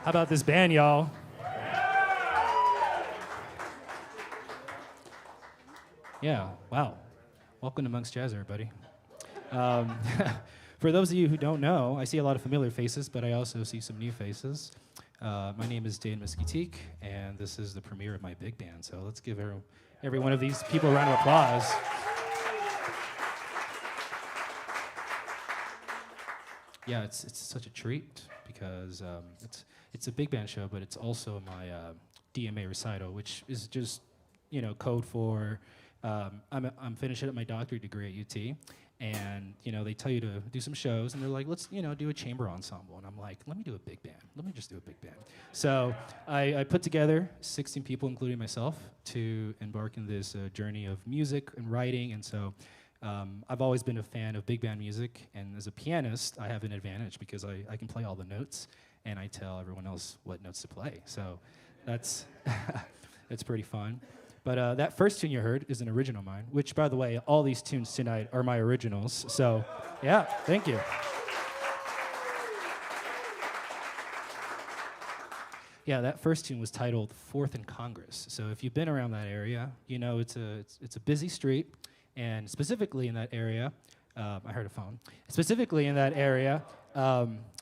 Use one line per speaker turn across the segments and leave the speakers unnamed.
How about this band, y'all? Yeah, wow. Welcome to Monk's Jazz, everybody. Um, for those of you who don't know, I see a lot of familiar faces, but I also see some new faces. My name is Mesquitic, and this is the premiere of my big band. So let's give every one of these people a round of applause. Yeah, it's such a treat because it's a big band show, but it's also my DMA recital, which is just code for I'm finishing up my doctorate degree at UT, and they tell you to do some shows, and they're like, let's do a chamber ensemble, and I'm like, let me do a big band. Let me just do a big band. So I put together 16 people, including myself, to embark in this journey of music and writing, and so. I've always been a fan of big band music, and as a pianist, I have an advantage because I can play all the notes, and I tell everyone else what notes to play. So that's that's pretty fun. But that first tune you heard is an original of mine, which, by the way, all these tunes tonight are my originals. So yeah, thank you. Yeah, that first tune was titled 4th and Congress. So if you've been around that area, it's a busy street. And specifically in that area, I heard a phone. Specifically in that area,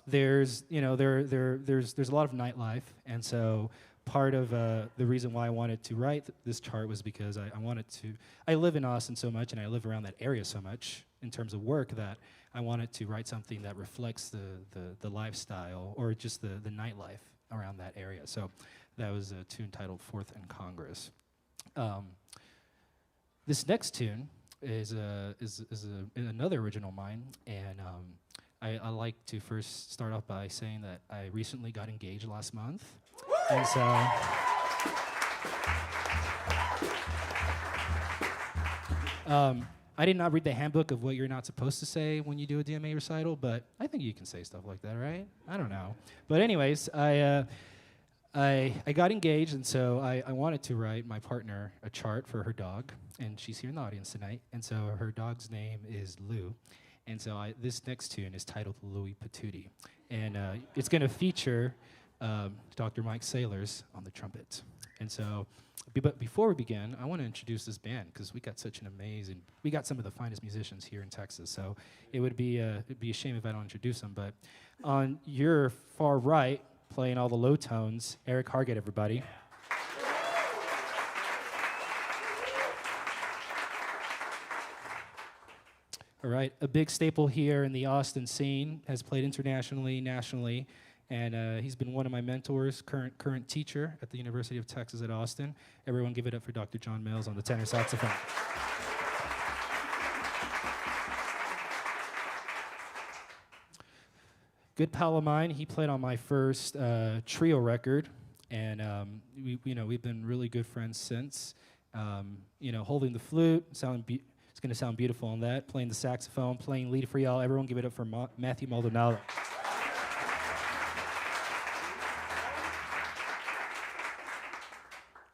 there's a lot of nightlife, and so part of the reason why I wanted to write this chart was because I live in Austin so much, and I live around that area so much in terms of work that I wanted to write something that reflects the lifestyle or just the nightlife around that area. So that was a tune titled 4th and Congress. This next tune is another original of mine, and I like to first start off by saying that I recently got engaged last month, and so I did not read the handbook of what you're not supposed to say when you do a DMA recital, but I think you can say stuff like that, right? I don't know, but anyways, I got engaged, and so I wanted to write my partner a chart for her dog, and she's here in the audience tonight, and so her dog's name is Lou, and so this next tune is titled Louis Patootie, and it's going to feature Dr. Mike Saylors on the trumpet. And so, but before we begin, I want to introduce this band because we got some of the finest musicians here in Texas, so it'd be a shame if I don't introduce them, but on your far right, playing all the low tones, Eric Hargett, everybody. All right, a big staple here in the Austin scene, has played internationally, nationally, and he's been one of my mentors, current teacher at the University of Texas at Austin. Everyone give it up for Dr. John Mills on the tenor saxophone. Good pal of mine. He played on my first trio record, and we've been really good friends since. Holding the flute, it's going to sound beautiful on that. Playing the saxophone, playing lead for y'all. Everyone, give it up for Matthew Maldonado.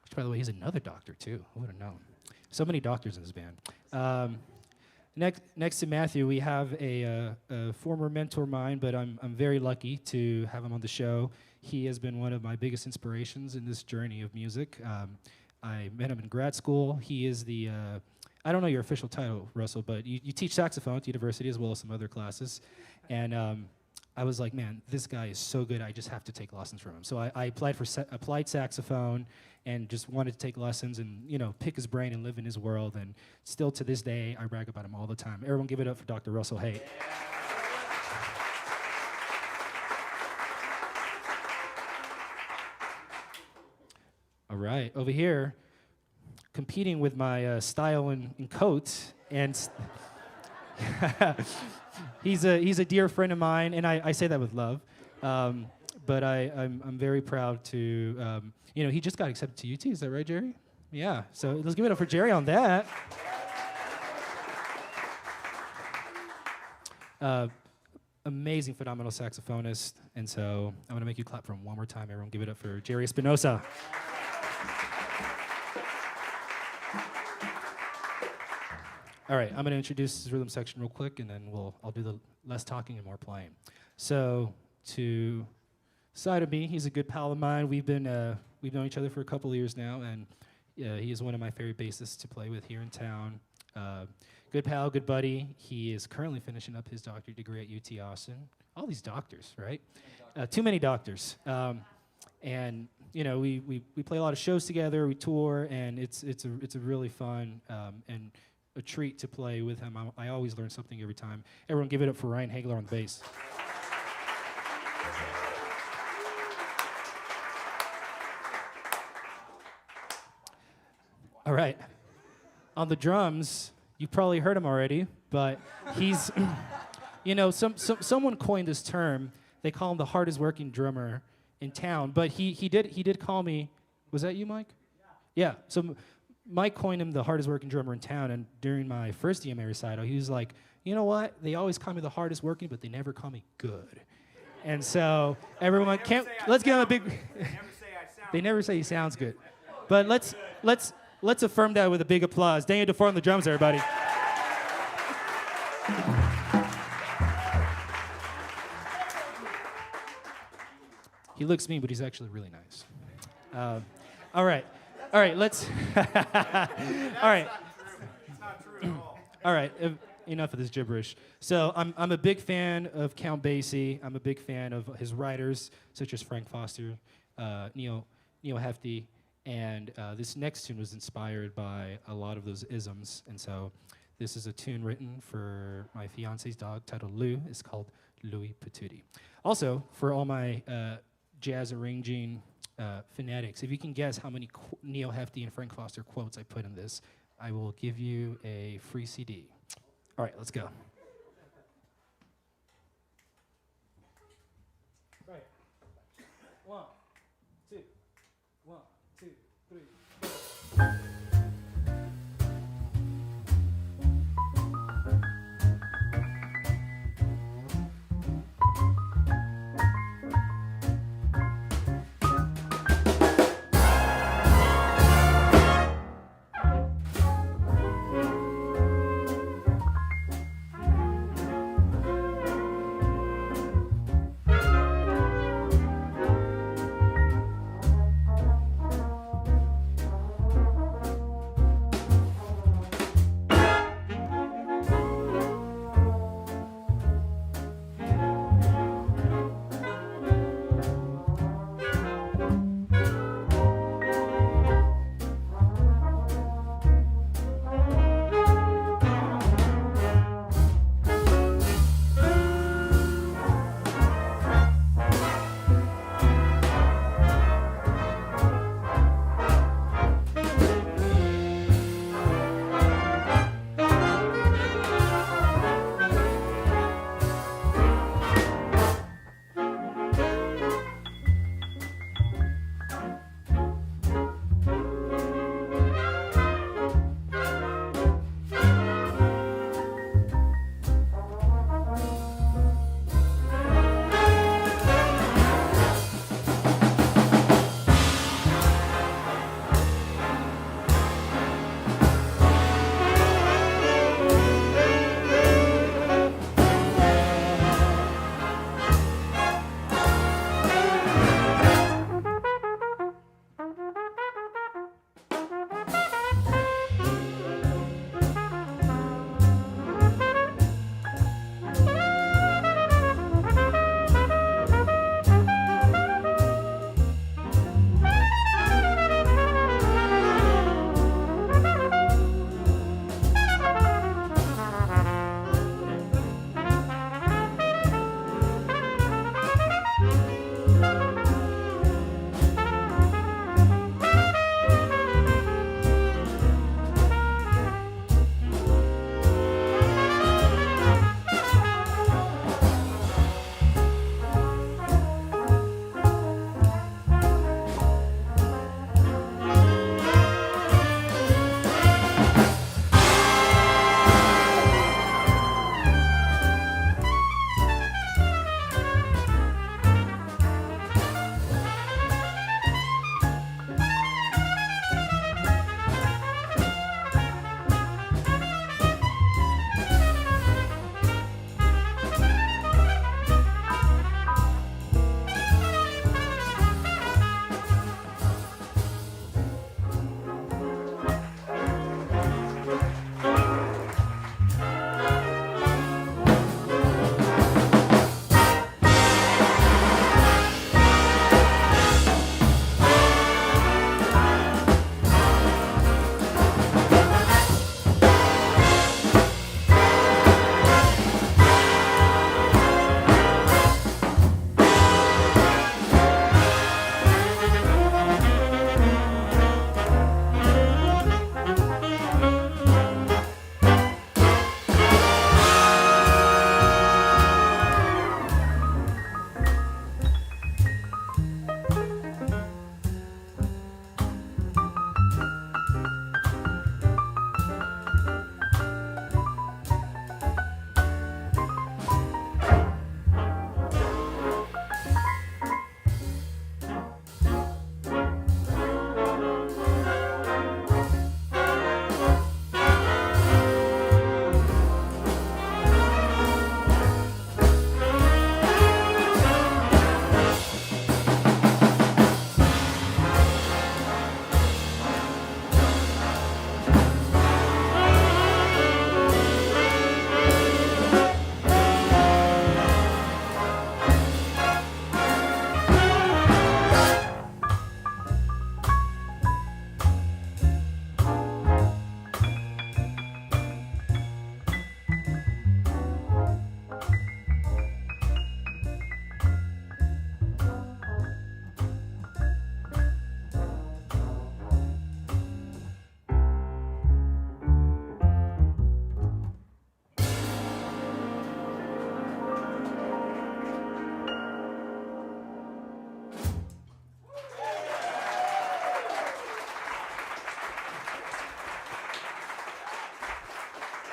Which, by the way, he's another doctor too. Who would have known? So many doctors in this band. Next to Matthew, we have a former mentor of mine, but I'm very lucky to have him on the show. He has been one of my biggest inspirations in this journey of music. I met him in grad school. He is I don't know your official title, Russell, but you teach saxophone at the university as well as some other classes. And I was like, man, this guy is so good, I just have to take lessons from him. So I applied for applied saxophone and just wanted to take lessons and pick his brain and live in his world. And still to this day, I brag about him all the time. Everyone give it up for Dr. Russell Haight. All right, over here, competing with my style and coat, and he's a dear friend of mine, and I say that with love. But I'm very proud to, he just got accepted to UT. Is that right, Jerry? Yeah. So let's give it up for Jerry on that. Amazing, phenomenal saxophonist, and so I'm gonna make you clap for him one more time. Everyone, give it up for Jerry Espinosa. All right, I'm going to introduce this rhythm section real quick, and then I'll do the less talking and more playing. So to side of me, he's a good pal of mine. We've known each other for a couple of years now, and he is one of my favorite bassists to play with here in town. Good pal, good buddy. He is currently finishing up his doctorate degree at UT Austin. All these doctors, right? Too many doctors. And we play a lot of shows together. We tour, and it's a really fun and a treat to play with him. I always learn something every time. Everyone, give it up for Ryan Hagler on the bass. All right. On the drums, you probably heard him already, but he's, someone coined this term. They call him the hardest working drummer in town, but he did call me. Was that you, Mike? Yeah. So Mike coined him the hardest working drummer in town, and during my first DMA recital, he was like, you know what? They always call me the hardest working, but they never call me good. And so everyone can't. Let's give him a big. They never say he sounds good, but let's affirm that with a big applause. Daniel DeFore on the drums, everybody. He looks mean, but he's actually really nice. All right, let's. All right.
It's not true at all.
All right, enough of this gibberish. So I'm a big fan of Count Basie. I'm a big fan of his writers, such as Frank Foster, Neil Hefti, and this next tune was inspired by a lot of those isms. And so this is a tune written for my fiance's dog titled Lou. It's called Louis Patootie. Also, for all my jazz arranging fanatics, if you can guess how many Neil Hefti and Frank Foster quotes I put in this, I will give you a free CD. All right, let's go. Right. 1, 2, 1, 2, 3, 4.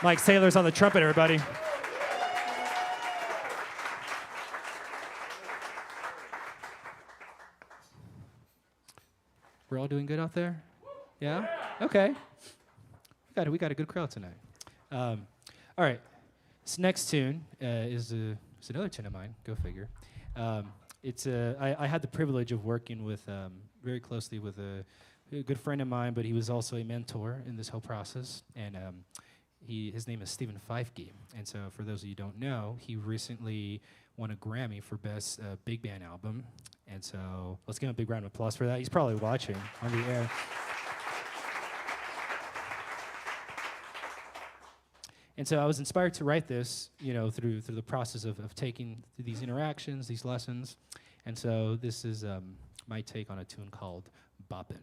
Mike Saylor's on the trumpet, everybody. We're all doing good out there? Yeah? Okay. We got a good crowd tonight. All right. This next tune is another tune of mine. Go figure. I had the privilege of working with very closely with a good friend of mine, but he was also a mentor in this whole process. And his name is Stephen Feifke. And so for those of you who don't know, he recently won a Grammy for Best Big Band Album. And so let's give him a big round of applause for that. He's probably watching on the air. And so I was inspired to write this, through the process of taking these interactions, these lessons. And so this is my take on a tune called Boppin'.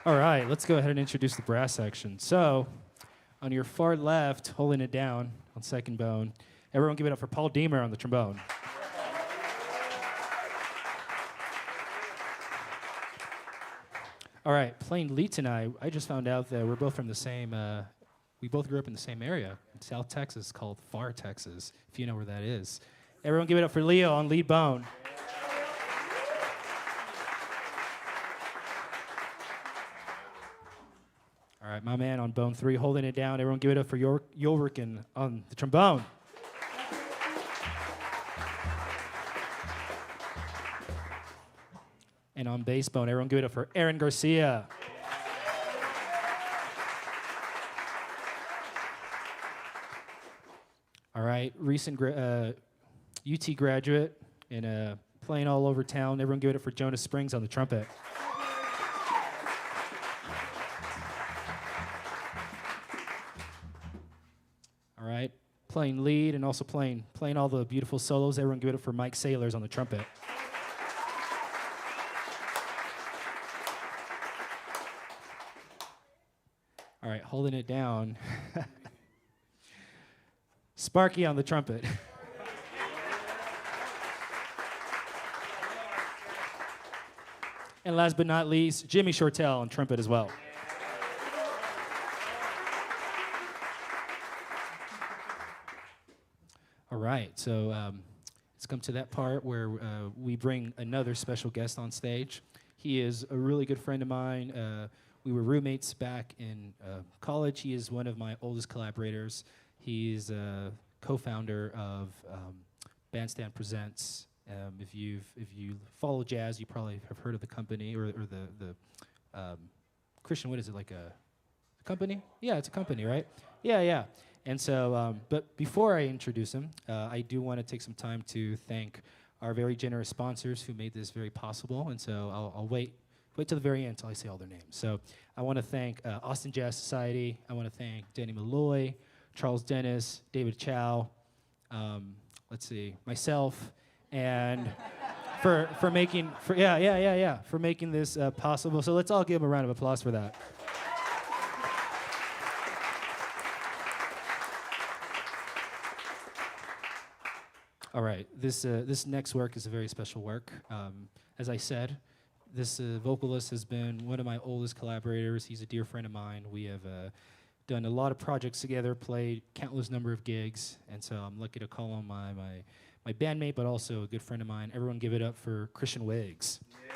All right, let's go ahead and introduce the brass section. So, on your far left, holding it down on second bone, everyone give it up for Paul Deemer on the trombone. All right, playing lead tonight, I just found out that we're both from the same, we both grew up in the same area in South Texas called Far, Texas, if you know where that is. Everyone give it up for Leo on lead bone. All right, my man on bone 3, holding it down. Everyone give it up for Yorkin on the trombone. And on bass bone, everyone give it up for Aaron Garcia. All right, recent UT graduate and playing all over town. Everyone give it up for Jonas Springs on the trumpet. All right, playing lead and also playing all the beautiful solos. Everyone give it up for Mike Sailors on the trumpet. All right, holding it down. Sparky on the trumpet. And last but not least, Jimmy Shortell on trumpet as well. All right, so it's come to that part where we bring another special guest on stage. He is a really good friend of mine. We were roommates back in college. He is one of my oldest collaborators. He's a co-founder of Bandstand Presents. If you follow jazz, you probably have heard of the company or the Christian. What is it, like a company? Yeah, it's a company, right? Yeah, yeah. And so, but before I introduce him, I do want to take some time to thank our very generous sponsors who made this very possible. And so I'll wait till the very end until I say all their names. So I want to thank Austin Jazz Society. I want to thank Danny Malloy, Charles Dennis, David Chow, myself, and for making this possible. So let's all give them a round of applause for that. All right, this next work is a very special work. As I said, this vocalist has been one of my oldest collaborators. He's a dear friend of mine. We have done a lot of projects together, played countless number of gigs, and so I'm lucky to call him my bandmate, but also a good friend of mine. Everyone give it up for Christian Wiggs. Yeah.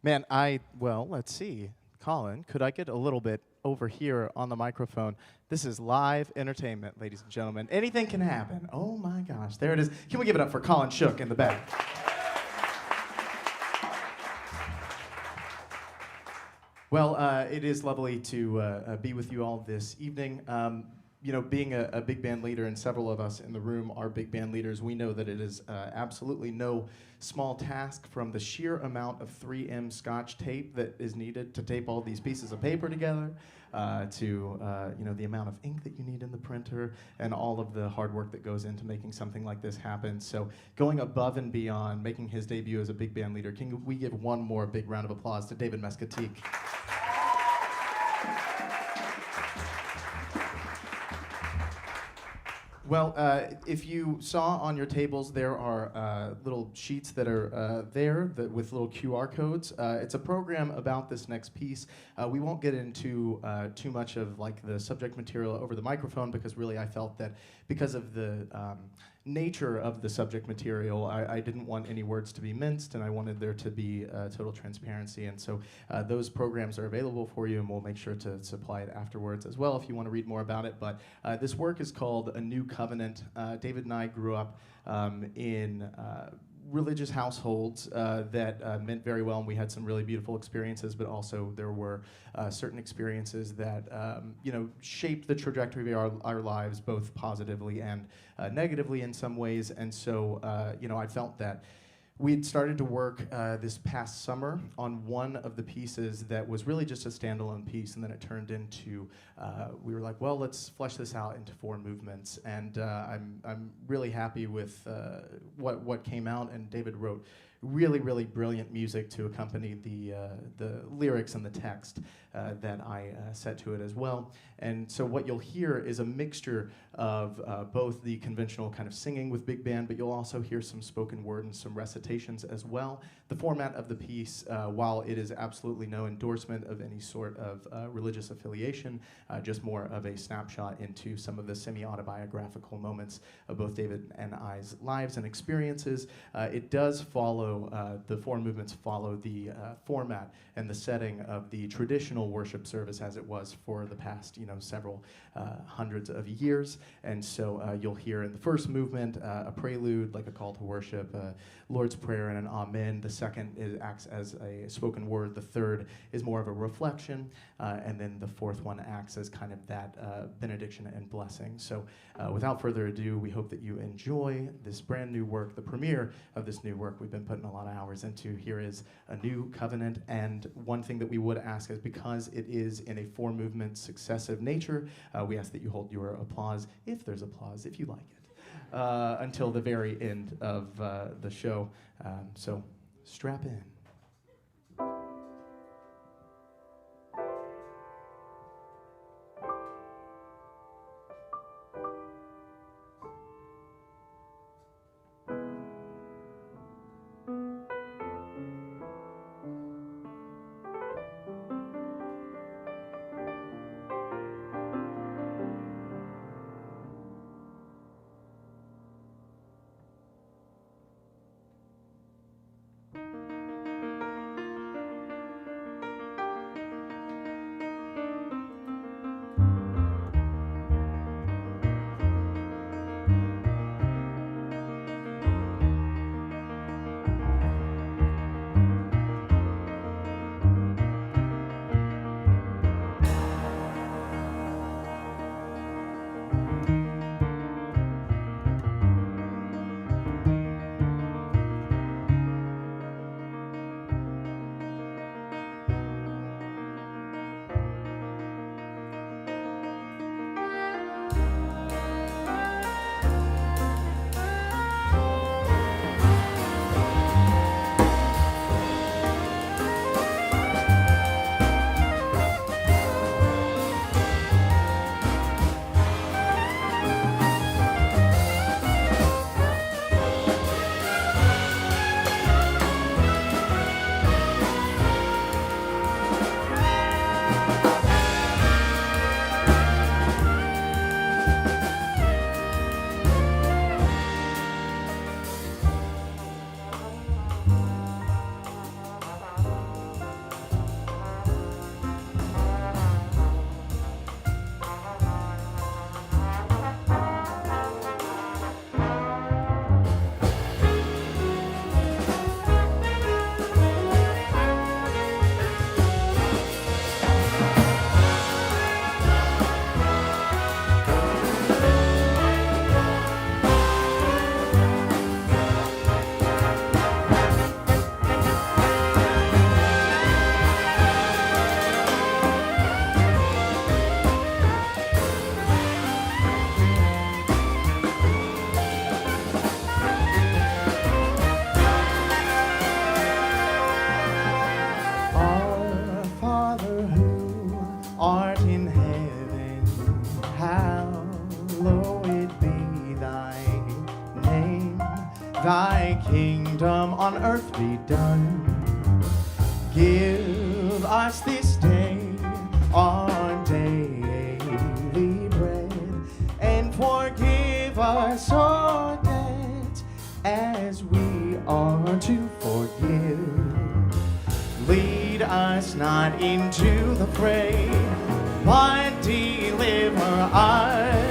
Man, let's see. Colin, could I get a little bit over here on the microphone? This is live entertainment, ladies and gentlemen. Anything can happen. Oh my gosh, there it is. Can we give it up for Colin Shook in the back? Well, it is lovely to be with you all this evening. Being a big band leader, and several of us in the room are big band leaders, we know that it is absolutely no small task, from the sheer amount of 3M Scotch tape that is needed to tape all these pieces of paper together, to the amount of ink that you need in the printer, and all of the hard work that goes into making something like this happen. So going above and beyond, making his debut as a big band leader, can we give one more big round of applause to David Mesquitic? Well, if you saw on your tables, there are little sheets that are with little QR codes. It's a program about this next piece. We won't get into too much of like the subject material over the microphone, because really I felt that because of the nature of the subject material, I didn't want any words to be minced, and I wanted there to be total transparency. And so those programs are available for you, and we'll make sure to supply it afterwards as well if you want to read more about it. But this work is called A New Covenant. David and I grew up in religious households that meant very well, and we had some really beautiful experiences, but also there were certain experiences that shaped the trajectory of our lives, both positively and negatively in some ways. And so I felt that we had started to work this past summer on one of the pieces that was really just a standalone piece, and then it turned into, we were like, well, let's flesh this out into 4 movements. And I'm really happy with what came out, and David wrote really, really brilliant music to accompany the lyrics and the text that I set to it as well. And so what you'll hear is a mixture of both the conventional kind of singing with big band, but you'll also hear some spoken word and some recitations as well. The format of the piece, while it is absolutely no endorsement of any sort of religious affiliation, just more of a snapshot into some of the semi-autobiographical moments of both David and I's lives and experiences, it does follow, the 4 movements follow the format and the setting of the traditional worship service as it was for the past, several hundreds of years. And so you'll hear in the first movement a prelude, like a call to worship, Lord's Prayer and an Amen. The second acts as a spoken word. The third is more of a reflection. And then the fourth one acts as kind of that benediction and blessing. So without further ado, we hope that you enjoy this brand new work, the premiere of this new work we've been putting a lot of hours into. Here is A New Covenant. And one thing that we would ask is, because it is in a 4-movement successive nature, we ask that you hold your applause, if there's applause, if you like it, until the very end of the show. So strap in. kingdom on earth be done. Give us this day our daily bread, and forgive us our debt as we are to forgive. Lead us not into the fray, but deliver us.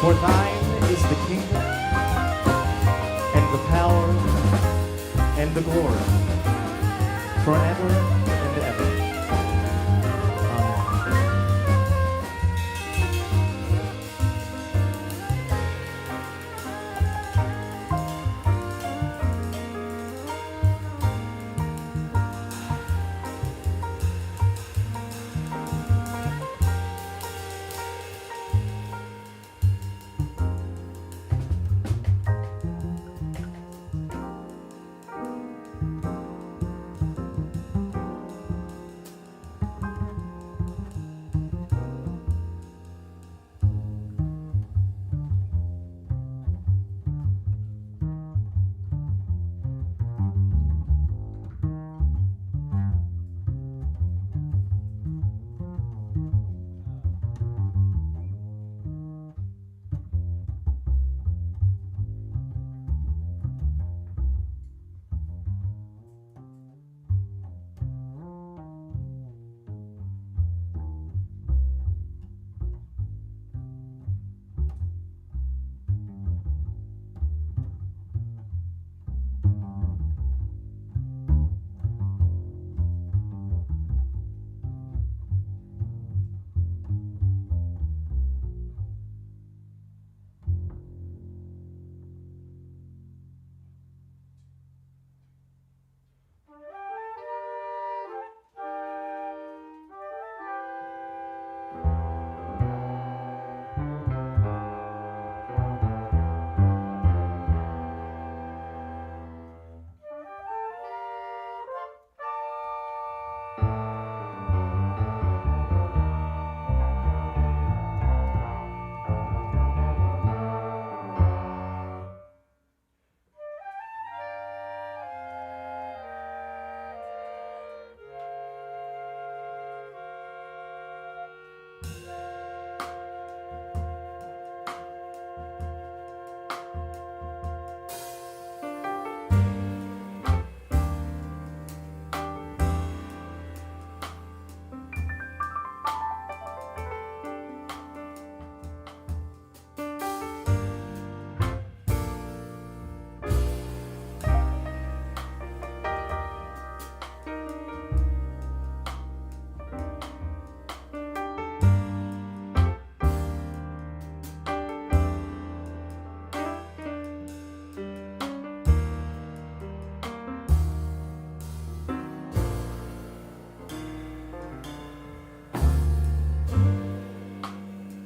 For thine is the kingdom, and the power, and the glory, forever and ever.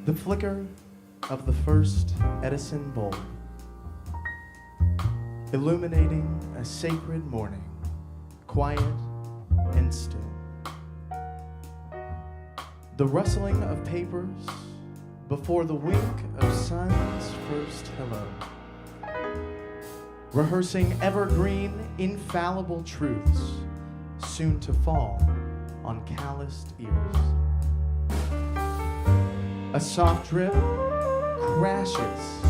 The flicker of the first Edison bulb. illuminating a sacred morning, quiet and still. The rustling of papers before the wink of sun's first hello. Rehearsing evergreen, infallible truths, soon to fall on calloused ears. A soft drip crashes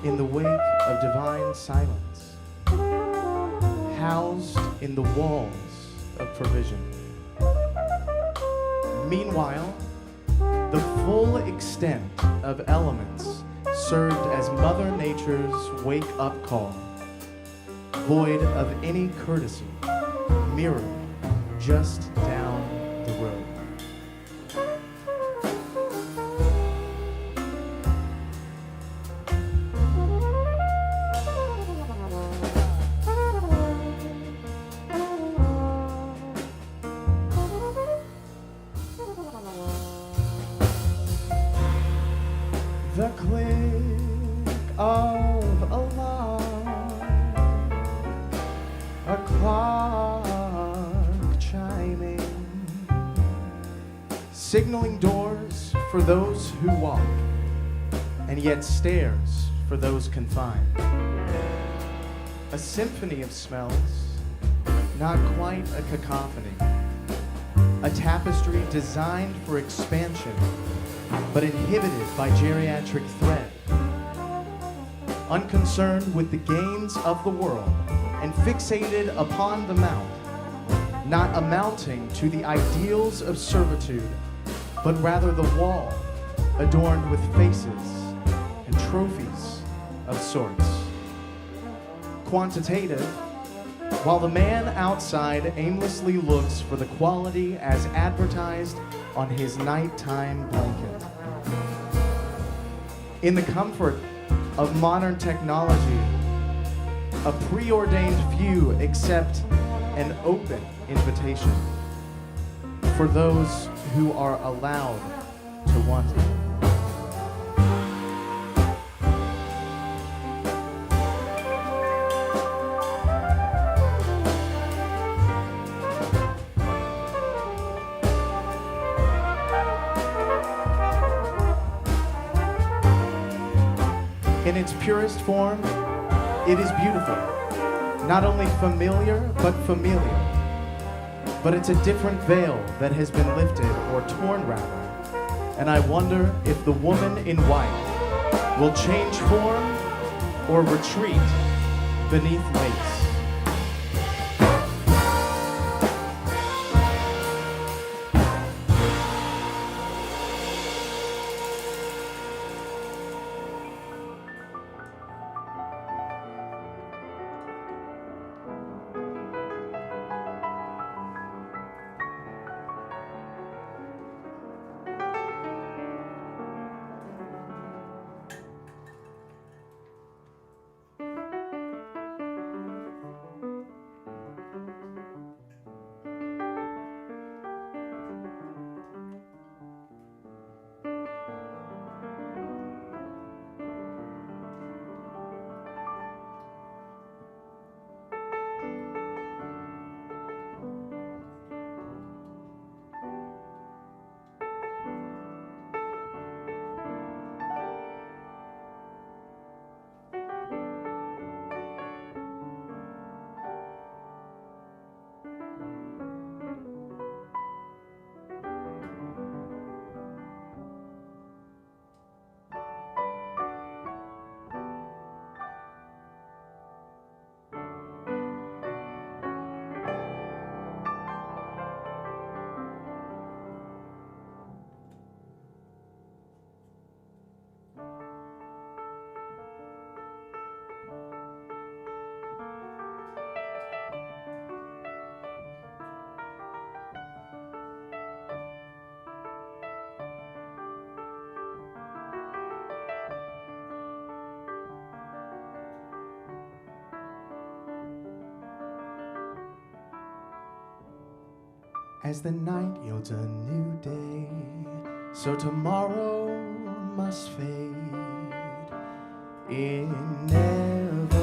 in the wake of divine silence, housed in the walls of provision. Meanwhile, the full extent of elements served as Mother Nature's wake-up call, void of any courtesy, mirrored just down the road. The click of alarm, a clock chiming, signaling doors for those who walk, and yet stairs for those confined. A symphony of smells, not quite a cacophony, a tapestry designed for expansion, but inhibited by geriatric thread. Unconcerned with the gains of the world and fixated upon the mount, not amounting to the ideals of servitude, but rather the wall adorned with faces and trophies of sorts. Quantitative, while the man outside aimlessly looks for the quality as advertised on his nighttime blanket. In the comfort of modern technology, a preordained few accept an open invitation for those who are allowed to want it. In its purest form, it is beautiful. Not only familiar, but familiar. But it's a different veil that has been lifted, or torn rather. And I wonder if the woman in white will change form or retreat beneath lace. As the night yields a new day, so tomorrow must fade in Neverland.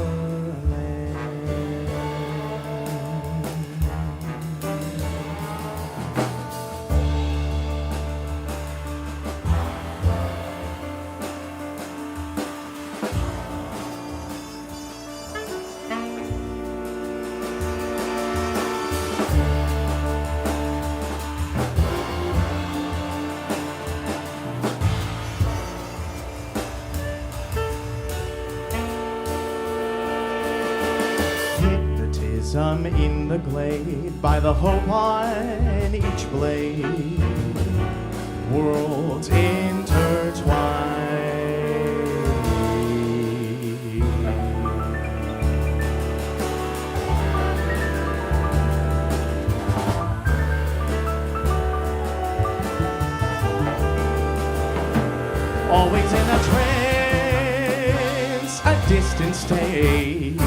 some in the glade, by the hope on each blade, worlds intertwine. Always in a trance, a distant state,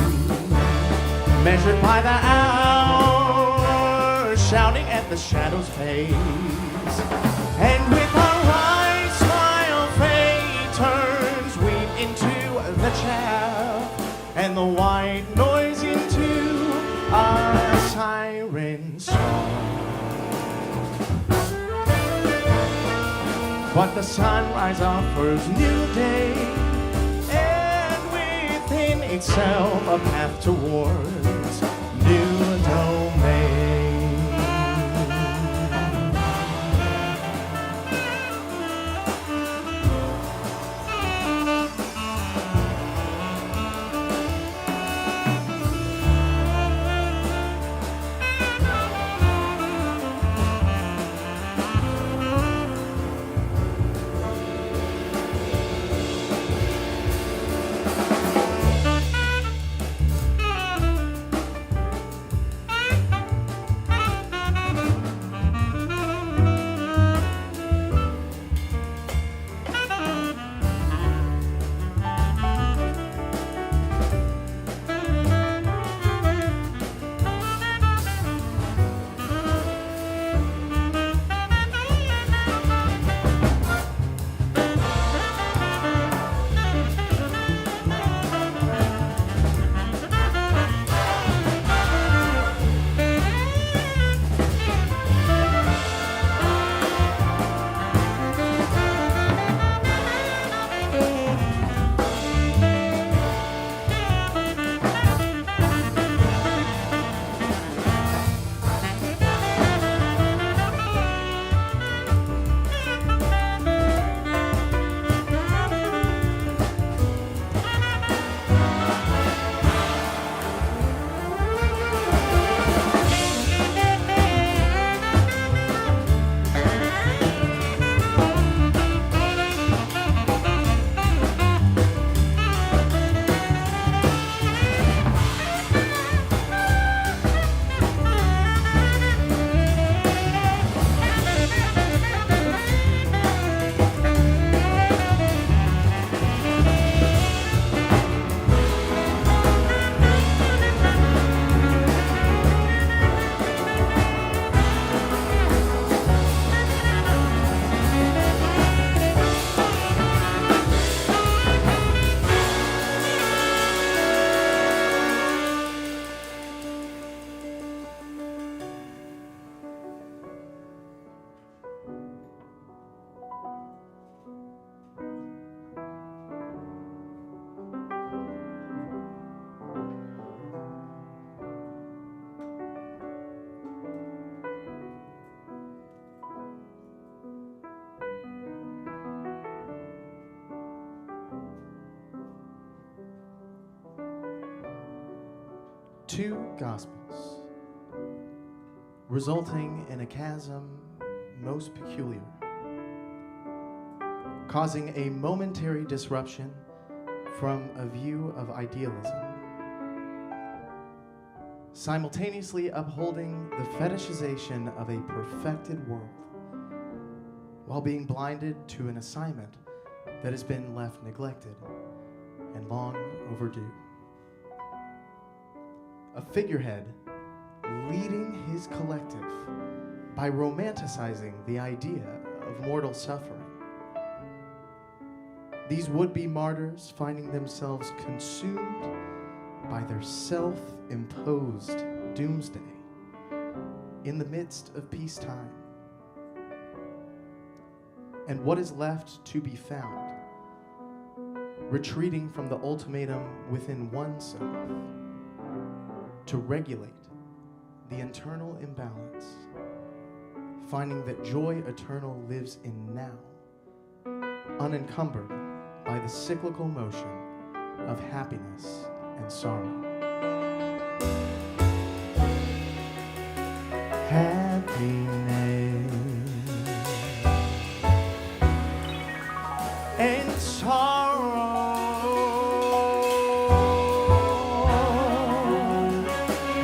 measured by the hour, shouting at the shadow's pace. And with a right smile, fate turns weep into the chaff, and the white noise into a siren song. But the sunrise offers new day, and within itself a path towards new domain. Two gospels, resulting in a chasm most peculiar, causing a momentary disruption from a view of idealism, simultaneously upholding the fetishization of a perfected world, while being blinded to an assignment that has been left neglected and long overdue. A figurehead leading his collective by romanticizing the idea of mortal suffering. These would-be martyrs finding themselves consumed by their self-imposed doomsday in the midst of peacetime. And what is left to be found, retreating from the ultimatum within oneself to regulate the internal imbalance, finding that joy eternal lives in now, unencumbered by the cyclical motion of happiness and sorrow. happiness and sorrow,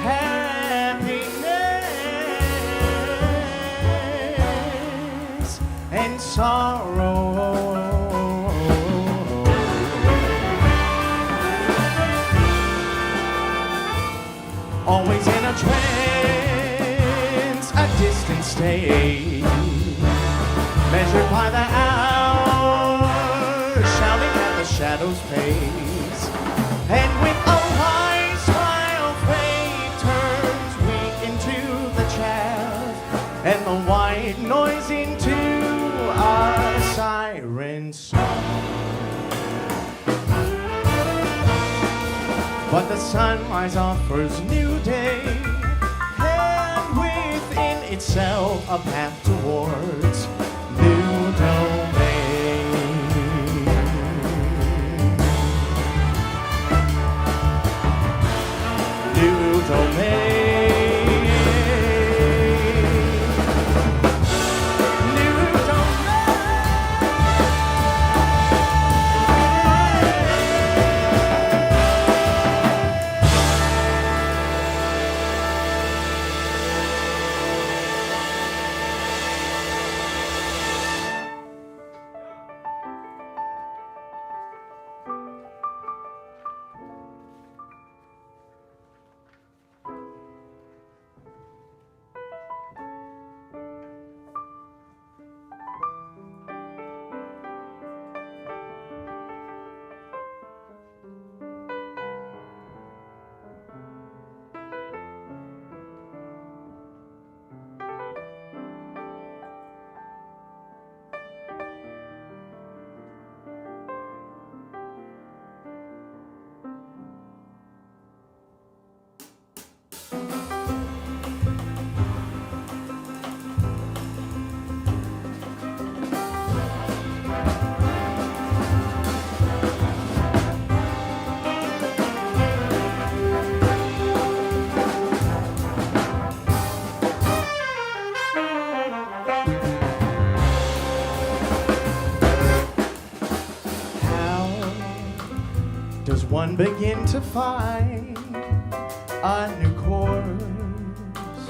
happiness and sorrow. Always in a trance, a distant state, measured by the hours, shouting at the shadow's pace. And with a wide smile, fate turns weak into the chaff, and the white noise into a siren song. But the sunrise offers new day, and within itself a path towards new domain. New domain. Does one begin to find a new course,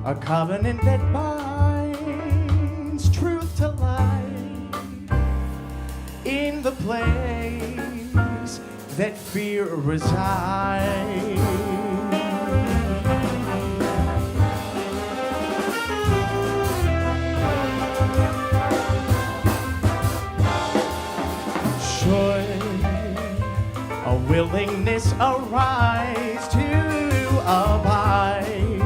a covenant that binds truth to life in the place that fear resides? A willingness arise to abide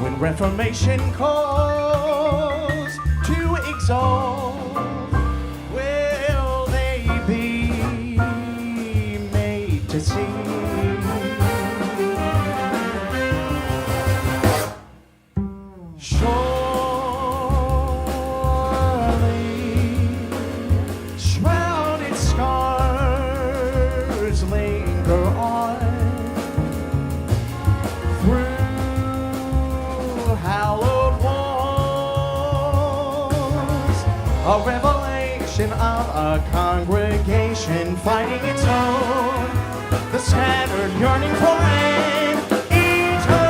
when reformation calls to exalt. Will they be made to see? Shrouded scars linger on through hallowed walls, a revelation of a congregation fighting its own, the scattered yearning for an eternal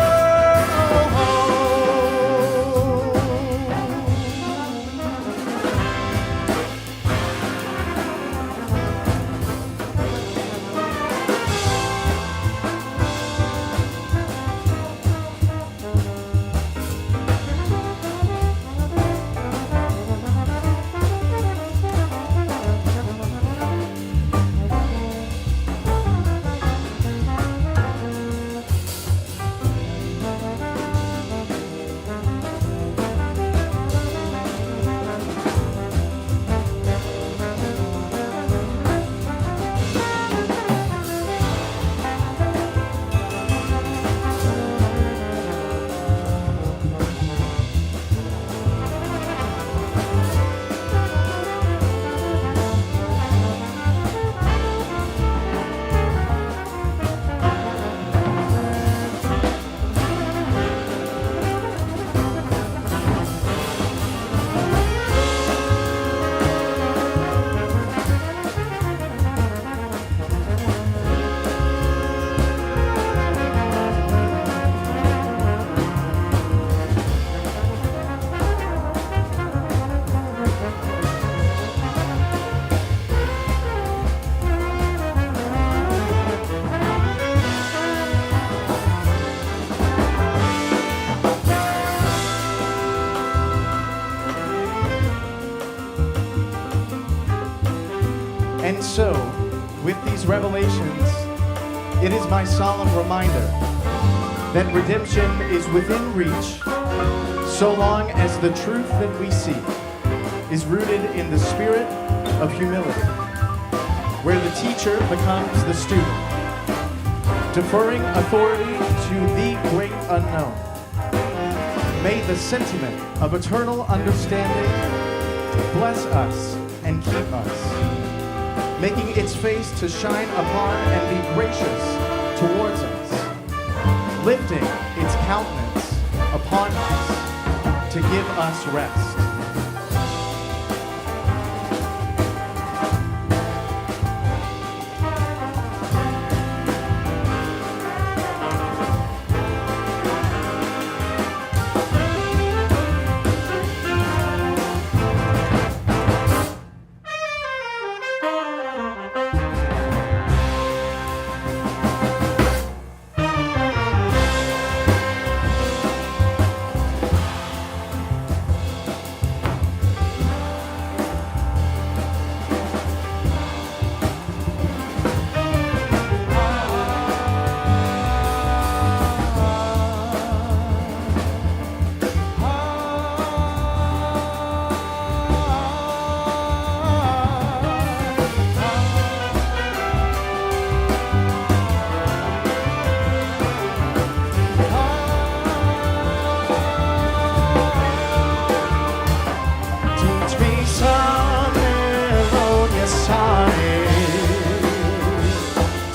home. so, with these revelations, it is my solemn reminder that redemption is within reach so long as the truth that we seek is rooted in the spirit of humility, where the teacher becomes the student, deferring authority to the great unknown. May the sentiment of eternal understanding bless us and keep us, making its face to shine upon and be gracious towards us, lifting its countenance upon us to give us rest.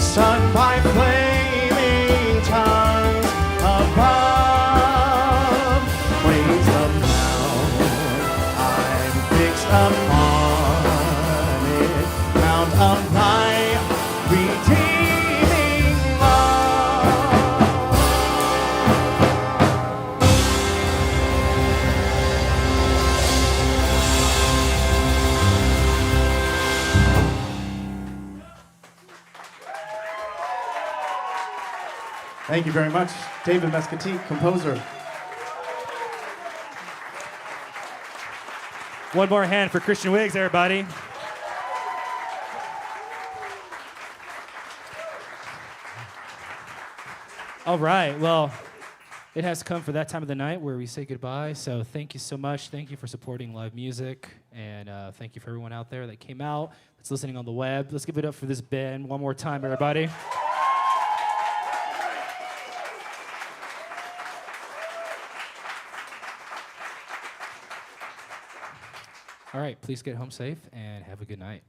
Sung by flaming tongues above, praise the mount I'm fixed upon it, mount of thy redeeming love. Thank you very much, David Mesquitic, composer.
One more hand for Christian Wiggs, everybody.
All right, well, it has come for that time of the night where we say goodbye. So thank you so much. Thank you for supporting live music. And thank you for everyone out there that came out, that's listening on the web. Let's give it up for this band one more time, everybody. All right, please get home safe and have a good night.